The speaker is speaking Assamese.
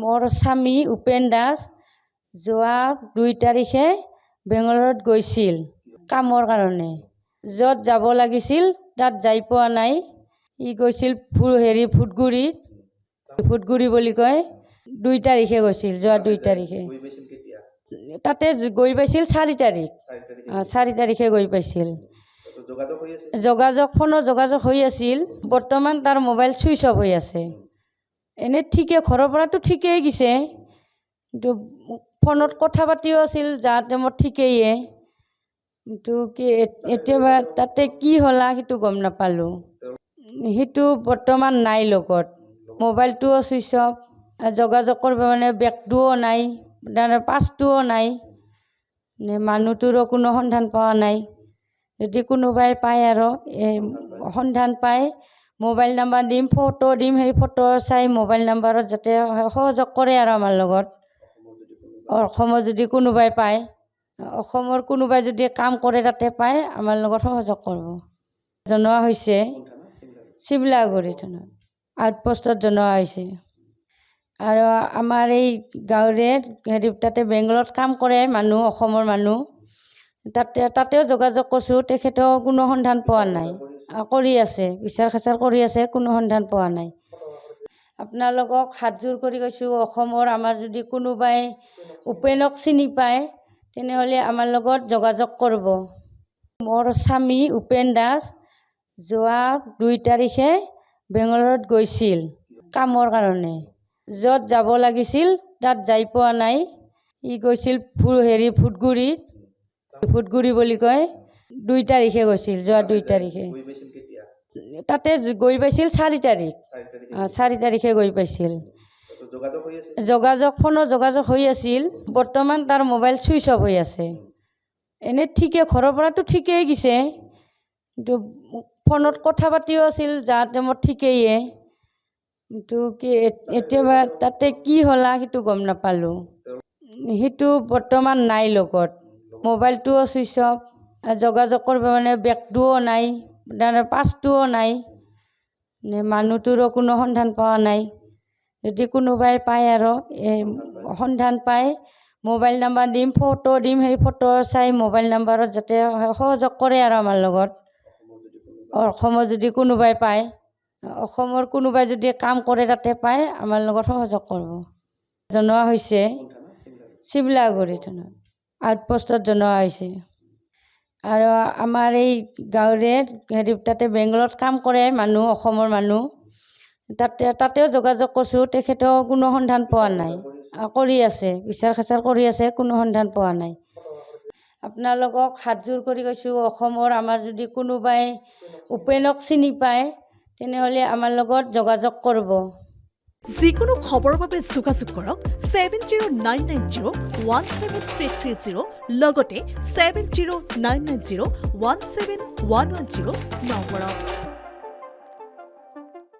মোৰ স্বামী উপেন দাস যোৱা 2 তাৰিখে বেংগলোৰত গৈছিল কামৰ কাৰণে। য'ত যাব লাগিছিল তাত যাই পোৱা নাই। ই গৈছিল ফুটগুৰি বুলি কয়। 2 তাৰিখে গৈছিল, যোৱা 2 তাৰিখে। তাতে গৈ পাইছিল 4 তাৰিখ। 4 তাৰিখে গৈ পাইছিল। ফোনৰ যোগাযোগ হৈ আছিল। বৰ্তমান তাৰ মোবাইল ছুইচ অফ হৈ আছে। এনে ঠিকে, ঘৰৰ পৰাতো ঠিকেই গৈছে, কিন্তু ফোনত কথা পাতিও আছিল যা টাইমত ঠিকেই। কিন্তু কি এতিয়া তাতে কি হ'লা সেইটো গম নাপালোঁ। সেইটো বৰ্তমান নাই লগত। মোবাইলটোও ছুইচ অফ, যোগাযোগ কৰিব মানে বেগটোও নাই, পাছটোও নাই, মানুহটোৰো কোনো সন্ধান পোৱা নাই। যদি কোনোবাই পায় আৰু সন্ধান পায়, মোবাইল নাম্বাৰ দিম, ফটো দিম, সেই ফটো চাই মোবাইল নাম্বাৰত যাতে সহযোগ কৰে আৰু আমাৰ লগত। অসমৰ যদি কোনোবাই পায়, অসমৰ কোনোবাই যদি কাম কৰে তাতে পায়, আমাৰ লগত সহযোগ কৰিব। জনোৱা হৈছে শিৱলাগুৰি থানাত, আউটপোষ্টত জনোৱা হৈছে। আৰু আমাৰ এই গাঁৱৰে তাতে বেংগলত কাম কৰে মানুহ, অসমৰ মানুহ। তাতেও যোগাযোগ কৰিছোঁ, তেখেতেও কোনো সন্ধান পোৱা নাই। কৰি আছে, বিচাৰ খাচাৰ কৰি আছে, কোনো সন্ধান পোৱা নাই। আপোনালোকক হাতযোৰ কৰি কৈছোঁ, অসমৰ আমাৰ যদি কোনোবাই উপেনক চিনি পায় তেনেহ'লে আমাৰ লগত যোগাযোগ কৰিব। মোৰ স্বামী উপেন দাস যোৱা 2 তাৰিখে বেংগলোৰত গৈছিল কামৰ কাৰণে। য'ত যাব লাগিছিল তাত যাই পোৱা নাই। ই গৈছিল ফুটগুৰি বুলি কয়। 2 তাৰিখে গৈছিল, যোৱা 2 তাৰিখে। তাতে গৈ পাইছিল 4 তাৰিখ। 4 তাৰিখে গৈ পাইছিল। ফোনৰ যোগাযোগ হৈ আছিল। বৰ্তমান তাৰ মোবাইল ছুইচ অফ হৈ আছে। এনে ঠিকে, ঘৰৰ পৰাতো ঠিকেই গৈছে, কিন্তু ফোনত কথা পাতিও আছিল যা টাইমত ঠিকেই। কিন্তু কি এতিয়া তাতে কি হ'লা সেইটো গম নাপালোঁ। সেইটো বৰ্তমান নাই লগত। মোবাইলটোও ছুইচ অফ, যোগাযোগ কৰিব মানে বেগটোও নাই, পাছটোও নাই, মানুহটোৰো কোনো সন্ধান পোৱা নাই। যদি কোনোবাই পায় আৰু সন্ধান পায়, মোবাইল নাম্বাৰ দিম, ফটো দিম, সেই ফটো চাই মোবাইল নাম্বাৰত যাতে সহযোগ কৰে আৰু আমাৰ লগত। অসমৰ যদি কোনোবাই পায়, অসমৰ কোনোবাই যদি কাম কৰে তাতে পায়, আমাৰ লগত সহযোগ কৰিব। জনোৱা হৈছে শিৱলাগুৰি থানাত, আউটপোষ্টত জনোৱা হৈছে। আৰু আমাৰ এই গাঁৱৰে তাতে বেংগলত কাম কৰে মানুহ, অসমৰ মানুহ। তাতেও যোগাযোগ কৰিছোঁ, তেখেতেও কোনো সন্ধান পোৱা নাই। কৰি আছে, বিচাৰ খাচাৰ কৰি আছে, কোনো সন্ধান পোৱা নাই। আপোনালোকক হাতযোৰ কৰি কৈছোঁ, অসমৰ আমাৰ যদি কোনোবাই উপেনক চিনি পায় তেনেহ'লে আমাৰ লগত যোগাযোগ কৰিব। যিকোনো খবৰৰ বাবে যোগাযোগ কৰক 7099017330 লগতে 7099017110 নম্বৰত।